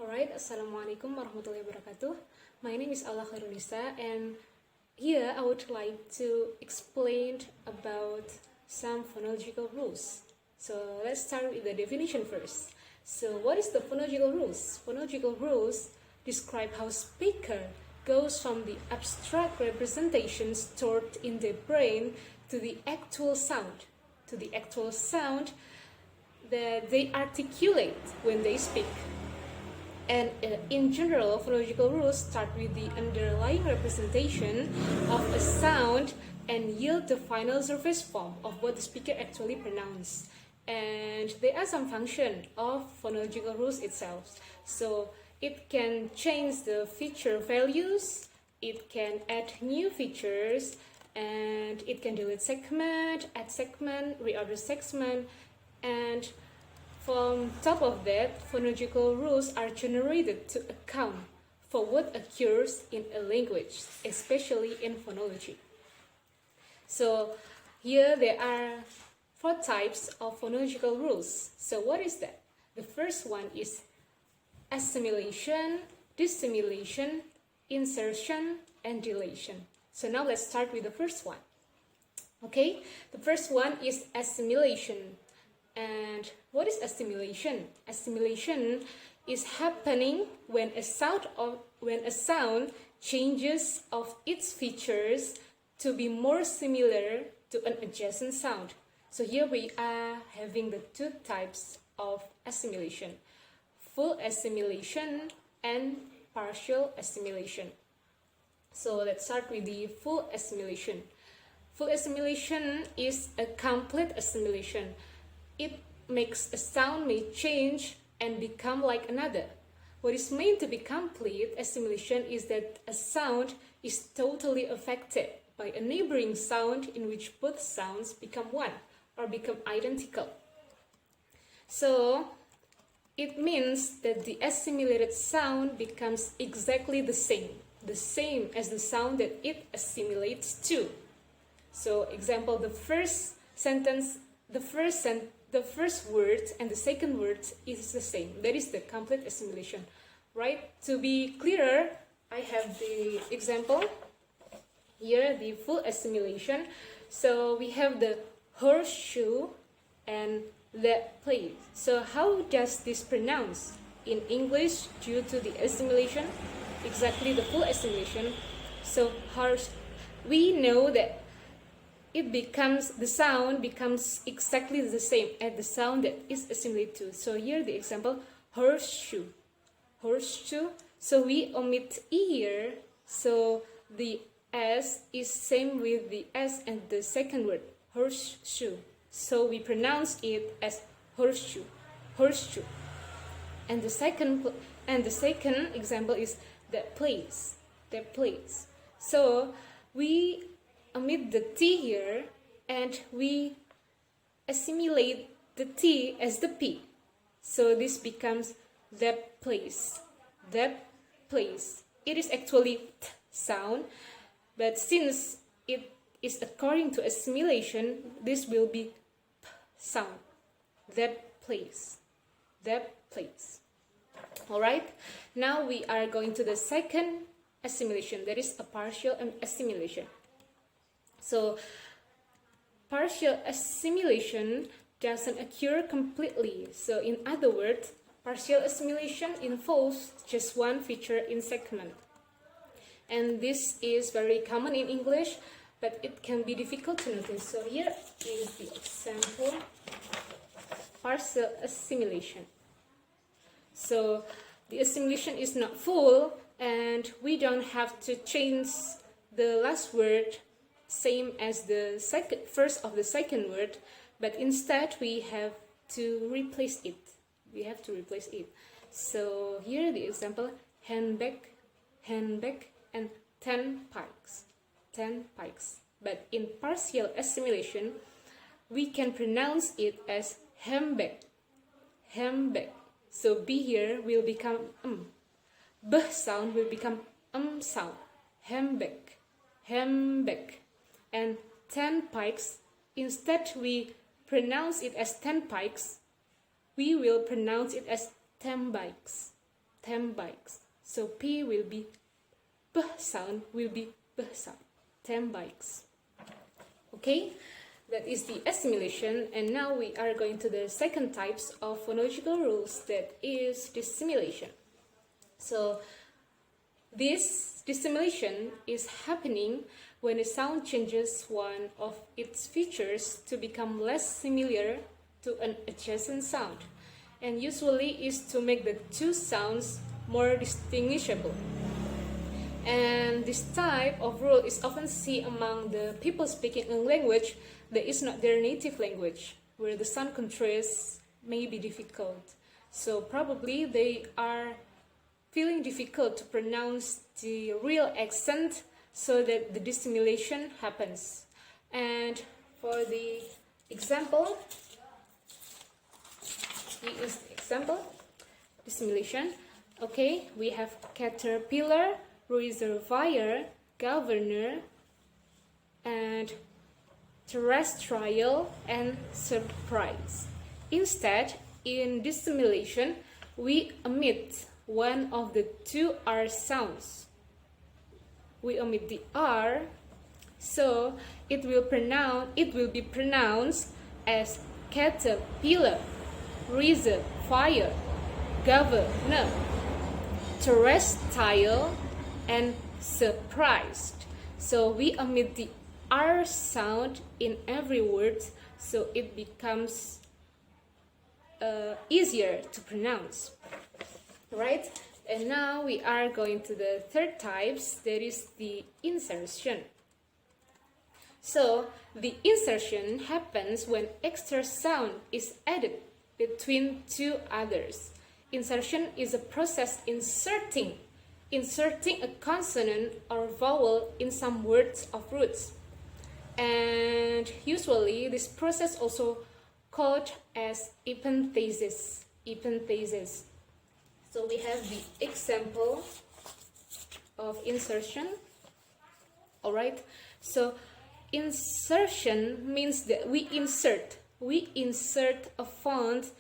Alright, Assalamualaikum warahmatullahi wabarakatuh. My name is Aula Khoirun Nisa, and here I would like to explain about some phonological rules. So let's start with the definition first. So what is the phonological rules? Phonological rules describe how speaker goes from the abstract representation stored in the brain to the actual sound, that they articulate when they speak. And in general, phonological rules start with the underlying representation of a sound and yield the final surface form of what the speaker actually pronounced. And there are some functions of phonological rules itself. So it can change the feature values, it can add new features, and it can delete segment, add segment, reorder segment, and from top of that, phonological rules are generated to account for what occurs in a language, especially in phonology. So here there are 4 types of phonological rules. So what is that? The first one is assimilation, dissimilation, insertion, and deletion. So now let's start with the first one. Okay, the first one is assimilation. And what is assimilation? Assimilation is happening when a sound changes of its features to be more similar to an adjacent sound. So here we are having the 2 types of assimilation: full assimilation and partial assimilation. So let's start with the full assimilation. Full assimilation is a complete assimilation. It makes a sound may change and become like another. What is meant to be complete assimilation is that a sound is totally affected by a neighboring sound in which both sounds become one or become identical. So it means that the assimilated sound becomes exactly the same as the sound that it assimilates to. So example, the first word and the second word is the same. That is the complete assimilation, right? To be clearer, I have the example here, the full assimilation. So we have the horseshoe and that place. So how does this pronounce in English due to the assimilation? Exactly, the full assimilation. So we know that the sound becomes exactly the same as the sound that is assimilated to. So here the example, horseshoe. So we omit E here, so the S is same with the S and the second word, horseshoe. So we pronounce it as horseshoe. And the second example is that place. So we omit the T here and we assimilate the T as the P. So this becomes that place. It is actually T sound, but since it is according to assimilation, this will be P sound. That place. Alright, now we are going to the second assimilation, that is a partial assimilation. So partial assimilation doesn't occur completely. So in other words, partial assimilation involves just one feature in segment. And this is very common in English, but it can be difficult to notice. So here is the example, partial assimilation. So the assimilation is not full, and we don't have to change the last word same as the first of the second word, but instead we have to replace it. So here the example, handbag, and 10 pikes. But in partial assimilation, we can pronounce it as handbag. So B here will become B sound will become sound. Handbag. And 10 pikes, instead we pronounce it as 10 pikes, we will pronounce it as 10 bikes. 10 bikes. So P will be P sound, will be P sound. 10 bikes. Okay, that is the assimilation, and now we are going to the second types of phonological rules, that is dissimilation. So this dissimilation is happening when a sound changes one of its features to become less similar to an adjacent sound, and usually is to make the two sounds more distinguishable. And this type of rule is often seen among the people speaking a language that is not their native language, where the sound contrast may be difficult. So probably they are feeling difficult to pronounce the real accent, so that the dissimilation happens. And for the example, here is the example, dissimilation. Okay, we have caterpillar, reservoir, governor, and terrestrial, and surprise. Instead, in dissimilation, we omit one of the two R sounds. We omit the R, so it will be pronounced as caterpillar, reservoir, governor, terrestrial, and surprised. So we omit the R sound in every word, so it becomes easier to pronounce. Right? And now we are going to the third types, that is the insertion. So the insertion happens when extra sound is added between two others. Insertion is a process inserting a consonant or vowel in some words of roots. And usually this process also called as epenthesis. So we have the example of insertion. Alright, so insertion means that we insert a font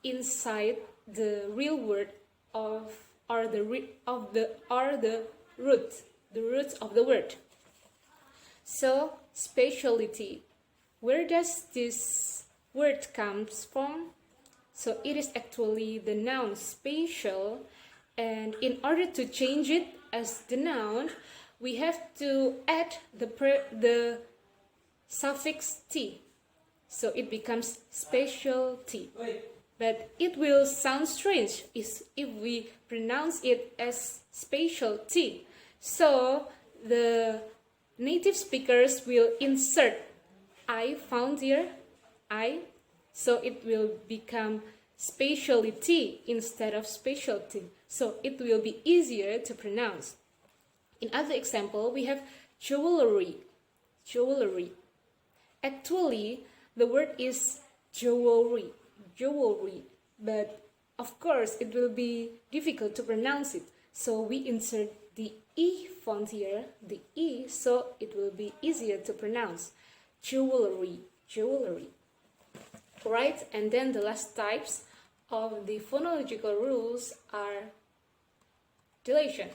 inside the real word of the root of the word. So speciality, where does this word comes from? So it is actually the noun spatial, and in order to change it as the noun, we have to add the suffix t. So it becomes specialty. But it will sound strange if we pronounce it as specialty. So the native speakers will insert I found here, I, so it will become specialty instead of specialty. So it will be easier to pronounce. In other example, we have jewelry. Actually, the word is jewelry, but of course it will be difficult to pronounce it. So we insert the E font here, the E, so it will be easier to pronounce. Jewelry. Right, and then the last types of the phonological rules are deletion.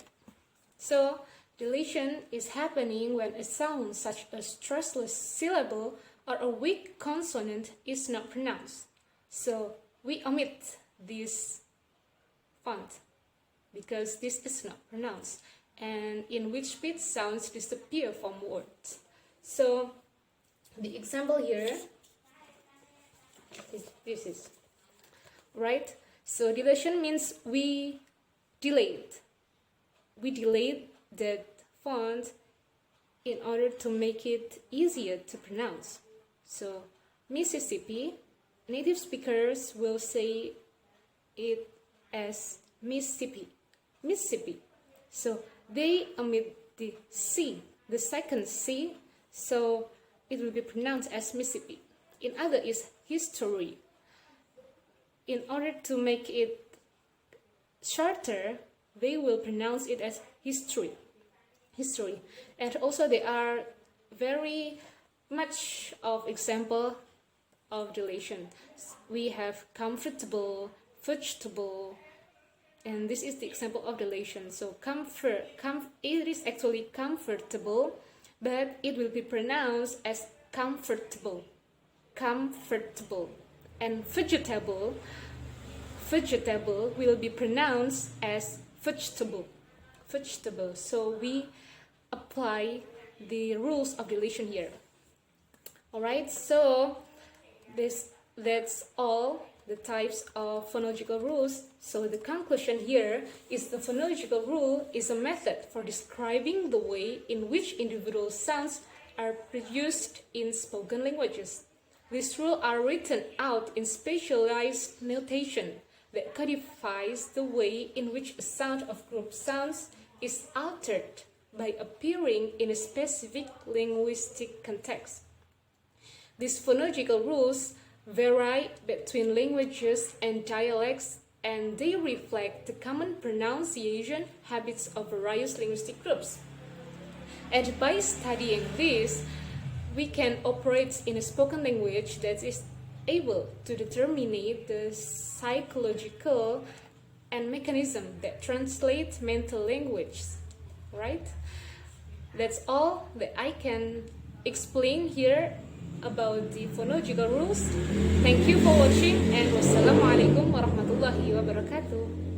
So deletion is happening when a sound such as stressless syllable or a weak consonant is not pronounced. So we omit this font because this is not pronounced, and in which speech sounds disappear from words. So the example here is this, right? So deletion means we delayed that font in order to make it easier to pronounce. So Mississippi, native speakers will say it as Mississippi. So they omit the C, the second C, so it will be pronounced as Mississippi. In other is history. In order to make it shorter, they will pronounce it as history. And also there are very much of example of deletion. We have comfortable, vegetable, And this is the example of dilation. So it is actually comfortable, but it will be pronounced as comfortable, comfortable. And vegetable will be pronounced as vegetable, vegetable. So we apply the rules of dilation here. Alright, so that's all the types of phonological rules. So the conclusion here is the phonological rule is a method for describing the way in which individual sounds are produced in spoken languages. These rules are written out in specialized notation that codifies the way in which a sound of group sounds is altered by appearing in a specific linguistic context. These phonological rules vary between languages and dialects, and they reflect the common pronunciation habits of various linguistic groups. And by studying this, we can operate in a spoken language that is able to determine the psychological and mechanism that translate mental language, right? That's all that I can explain here about the phonological rules. Thank you for watching, and wassalamualaikum warahmatullahi wabarakatuh.